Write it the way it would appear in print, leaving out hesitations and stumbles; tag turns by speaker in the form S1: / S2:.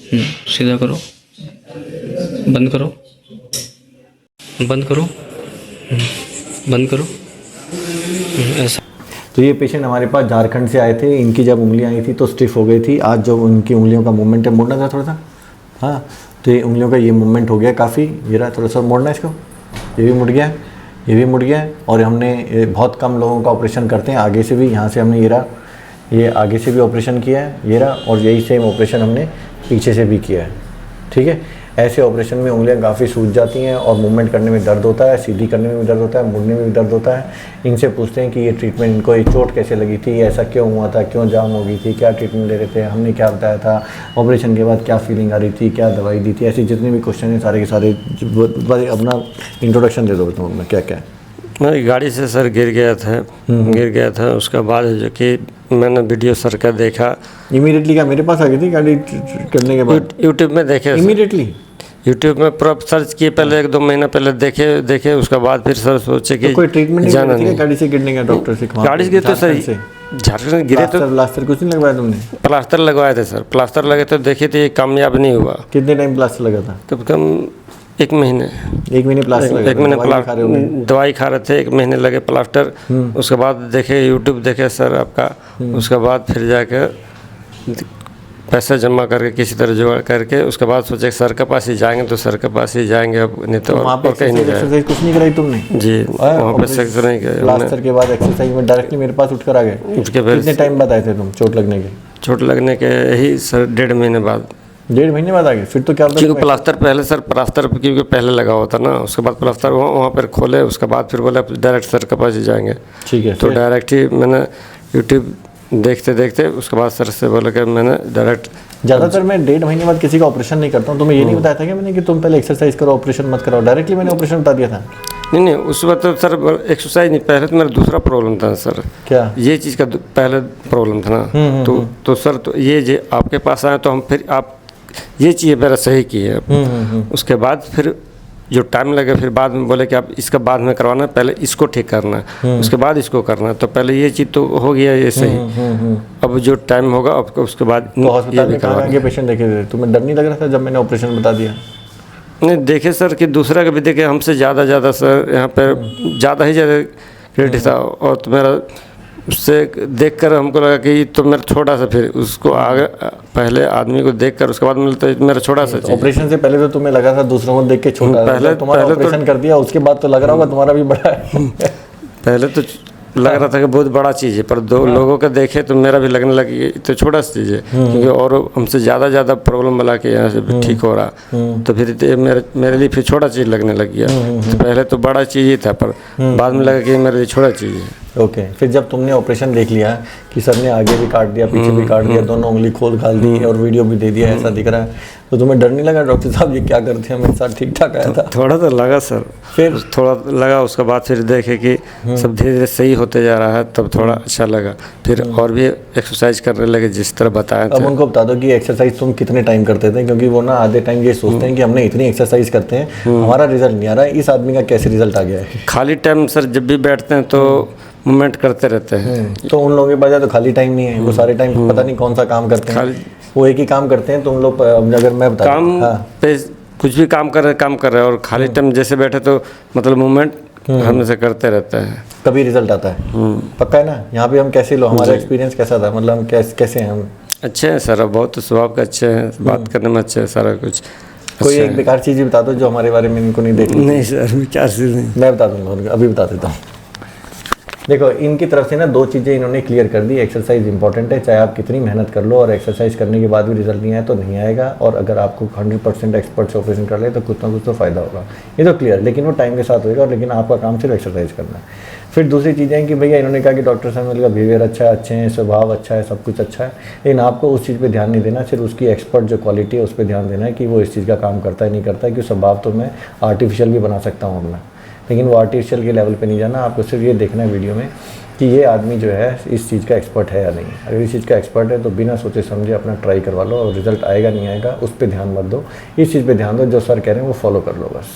S1: सीधा करो, बंद करो, बंद करो, बंद करो, ऐसा।
S2: तो ये पेशेंट हमारे पास झारखंड से आए थे। इनकी जब उंगलियां आई थी तो स्टिफ हो गई थी। आज जो उनकी उंगलियों का मूवमेंट है, मोड़ना था थोड़ा सा, हाँ, तो ये उंगलियों का ये मूवमेंट हो गया काफ़ी। ये रहा, थोड़ा सा मोड़ना है इसको, ये भी मुड़ गया है, ये भी मुड़ गया है। और हमने बहुत कम लोगों का ऑपरेशन करते हैं आगे से भी। यहाँ से हमने ये रहा, ये आगे से भी ऑपरेशन किया है, ये रहा, और यही सेम ऑपरेशन हमने पीछे से भी किया है, ठीक है। ऐसे ऑपरेशन में उंगलियां काफ़ी सूज जाती हैं और मूवमेंट करने में दर्द होता है, सीधी करने में भी दर्द होता है, मुड़ने में भी दर्द होता है। इनसे पूछते हैं कि ये ट्रीटमेंट, इनको ये चोट कैसे लगी थी, ऐसा क्यों हुआ था, क्यों जाम हो गई थी, क्या ट्रीटमेंट ले रहे थे, हमने क्या बताया था, ऑपरेशन के बाद क्या फीलिंग आ रही थी, क्या दवाई दी थी, ऐसे जितने भी क्वेश्चन हैं सारे के सारे। अपना इंट्रोडक्शन दे दो तुम, क्या क्या है।
S3: मैं गाड़ी से सर गिर गया था। उसके बाद जो कि मैंने वीडियो सर का देखा।
S2: इमीडिएटली क्या मेरे पास आ गई थी गाड़ी करने के बाद?
S3: यूट्यूब में देखे
S2: इमीडिएटली,
S3: यूट्यूब में पूरा सर्च किए, पहले 1-2 महीना पहले देखे। उसके बाद फिर सर सोचे कि
S2: तो कोई ट्रीटमेंट
S3: जाना
S2: नहीं गाड़ी से गिरने का डॉक्टर से?
S3: गाड़ी से गिरे तो सर झारखंड गिरे तो
S2: प्लास्टर कुछ नहीं लगवाया तुमने?
S3: प्लास्टर लगवाए थे सर, प्लास्टर लगे तो देखे थे, कामयाब नहीं हुआ।
S2: कितने टाइम प्लास्टर लगा था?
S3: कम कम 1 महीने।
S2: 1 महीने प्लास्टर लगा?
S3: 1 महीने दवाई खा रहे थे, 1 महीने लगे प्लास्टर। उसके बाद देखे यूट्यूब देखे सर आपका। उसके बाद फिर जाकर पैसा जमा करके किसी तरह जुगाड़ करके उसके बाद सोचे सर के पास ही जाएंगे, तो सर के पास ही जाएंगे। अब नहीं तो
S2: वहाँ पे
S3: कहीं नहीं गए।
S2: कुछ नहीं कराई तुमने?
S3: जी, वहाँ पे सेक्स नहीं गए।
S2: प्लास्टर के बाद एक्सरसाइज में डायरेक्टली मेरे पास उठकर आ गए?
S3: उठ के फिर
S2: कितने टाइम बाद आए थे तुम चोट लगने के?
S3: चोट लगने के यही सर 1.5 महीने बाद।
S2: 1.5 महीने बाद आ गए? फिर तो क्या होता है,
S3: क्योंकि प्लास्टर पहले सर प्लास्टर क्योंकि पहले लगा हुआ था ना, उसके बाद प्लास्टर वहाँ पर खोले। उसके बाद फिर बोले डायरेक्ट सर के पास ही जाएंगे। ठीक है, तो डायरेक्ट ही मैंने यूट्यूब देखते देखते उसके बाद सर से बोला कि मैंने डायरेक्ट।
S2: ज़्यादातर मैं 1.5 महीने बाद किसी का ऑपरेशन नहीं करता हूँ। तुम्हें ये नहीं बताया था कि मैंने कि तुम पहले एक्सरसाइज करो, ऑपरेशन मत कराओ? डायरेक्टली मैंने ऑपरेशन बता दिया था?
S3: नहीं, उस वक्त तो सर एक्सरसाइज नहीं, पहले तो मेरा दूसरा प्रॉब्लम था सर।
S2: क्या?
S3: ये चीज़ का पहले प्रॉब्लम था ना। तो सर तो ये आपके पास आए तो हम फिर आप ये चीज़ मेरा सही की है। उसके बाद फिर जो टाइम लगे फिर बाद में बोले कि आप इसका बाद में करवाना है, पहले इसको ठीक करना है, उसके बाद इसको करना है। तो पहले ये चीज़ तो हो गया ये सही। अब जो टाइम होगा आपको उसके बाद
S2: तो हॉस्पिटल में कहाँ के पेशेंट देखे थे? तुम्हें डर नहीं लग रहा था जब मैंने ऑपरेशन बता दिया?
S3: नहीं देखे सर कि दूसरा का भी देखे, हमसे ज़्यादा सर यहाँ पर ज़्यादा क्रेडिट था। और तो मेरा उससे देखकर हमको लगा कि तो मेरा छोटा सा, फिर उसको आगे पहले आदमी को देखकर उसके बाद मिलता है मेरा छोटा सा।
S2: ऑपरेशन से पहले तो तुम्हें लगा था दूसरों को देख के छोटा, पहले तुम्हारा ऑपरेशन कर दिया उसके बाद तो लग रहा होगा तुम्हारा भी बड़ा है।
S3: पहले तो लग रहा था कि बहुत बड़ा चीज़ है, पर 2 लोगों का देखे तो मेरा भी लगने लगी तो छोटा सा चीज़ है। क्योंकि और हमसे ज़्यादा प्रॉब्लम वाला कि यहाँ से ठीक हो रहा, तो फिर मेरे लिए फिर छोटा चीज़ लगने लग गया। तो पहले तो बड़ा चीज़ ही था, पर बाद में लगा कि मेरे लिए छोटा चीज़ है।
S2: ओके, फिर जब तुमने ऑपरेशन देख लिया कि सर ने आगे भी काट दिया, पीछे भी काट दिया, दोनों उंगली खोल खाल दी और वीडियो भी दे दिया, ऐसा दिख रहा है, तो तुम्हें डर नहीं लगा डॉक्टर साहब ये क्या करते हैं, मेरे साथ ठीक ठाक आया था?
S3: थोड़ा तो लगा सर, फिर थोड़ा लगा। उसके बाद फिर देखे कि सब धीरे धीरे सही होते जा रहा है, तब थोड़ा अच्छा लगा। फिर और भी एक्सरसाइज करने लगे जिस तरह बताया था।
S2: अब उनको बता दो कि एक्सरसाइज तुम कितने टाइम करते थे, क्योंकि वो ना आधे टाइम ये सोचते हैं कि हमने इतनी एक्सरसाइज करते हैं हमारा रिजल्ट नहीं आ रहा है। इस आदमी का कैसे रिजल्ट आ गया है?
S3: खाली टाइम सर जब भी बैठते हैं तो मूवमेंट करते रहते हैं।
S2: तो उन लोगों के पास तो खाली टाइम नहीं है, वो सारे टाइम पता नहीं कौन सा काम करते हैं, वो एक ही काम करते हैं। तुम लोग अगर मैं बता
S3: काम पे कुछ भी काम कर रहे हैं और खाली टाइम जैसे बैठे तो मतलब मूवमेंट हमेशा करते रहते हैं,
S2: तभी रिजल्ट आता है। पक्का है ना? यहाँ पे हम कैसे लो, हमारा एक्सपीरियंस कैसा था, मतलब हम कैसे हैं? हम अच्छे
S3: हैं सर, बहुत स्वभाव के अच्छे हैं, बात करने में अच्छे हैं, सारा कुछ।
S2: कोई एक बेकार चीज़ बता दो जो हमारे बारे में इनको नहीं देखनी।
S3: नहीं सर, क्या चीज़ नहीं,
S2: मैं बता दूँगा, अभी बता देता हूँ। देखो, इनकी तरफ से ना 2 चीज़ें इन्होंने क्लियर कर दी। एक्सरसाइज इंपॉर्टेंट है, चाहे आप कितनी मेहनत कर लो और एक्सरसाइज करने के बाद भी रिजल्ट नहीं आया तो नहीं आएगा। और अगर आपको 100% एक्सपर्ट से ऑपरेशन कर ले तो कुछ ना कुछ तो फ़ायदा होगा, ये तो क्लियर। लेकिन वो टाइम के साथ होएगा, लेकिन आपका काम सिर्फ एक्सरसाइज करना है। फिर दूसरी चीज़ें हैं कि भैया इन्होंने कहा कि डॉक्टर साहब का बिहेवियर अच्छा है, अच्छे हैं, स्वभाव अच्छा है, सब कुछ अच्छा है, लेकिन आपको उस चीज़ पे ध्यान नहीं देना, सिर्फ उसकी एक्सपर्ट जो क्वालिटी है उस पर ध्यान देना है कि वो इस चीज़ का काम करता है नहीं करता है। कि स्वभाव तो मैं आर्टिफिशियल भी बना सकता हूँ अपना, लेकिन वो आर्टिफिशियल के लेवल पे नहीं जाना। आपको सिर्फ ये देखना है वीडियो में कि ये आदमी जो है इस चीज़ का एक्सपर्ट है या नहीं। अगर इस चीज़ का एक्सपर्ट है तो बिना सोचे समझे अपना ट्राई करवा लो, और रिजल्ट आएगा नहीं आएगा उस पर ध्यान मत दो, इस चीज़ पे ध्यान दो, जो सर कह रहे हैं वो फॉलो कर लो बस।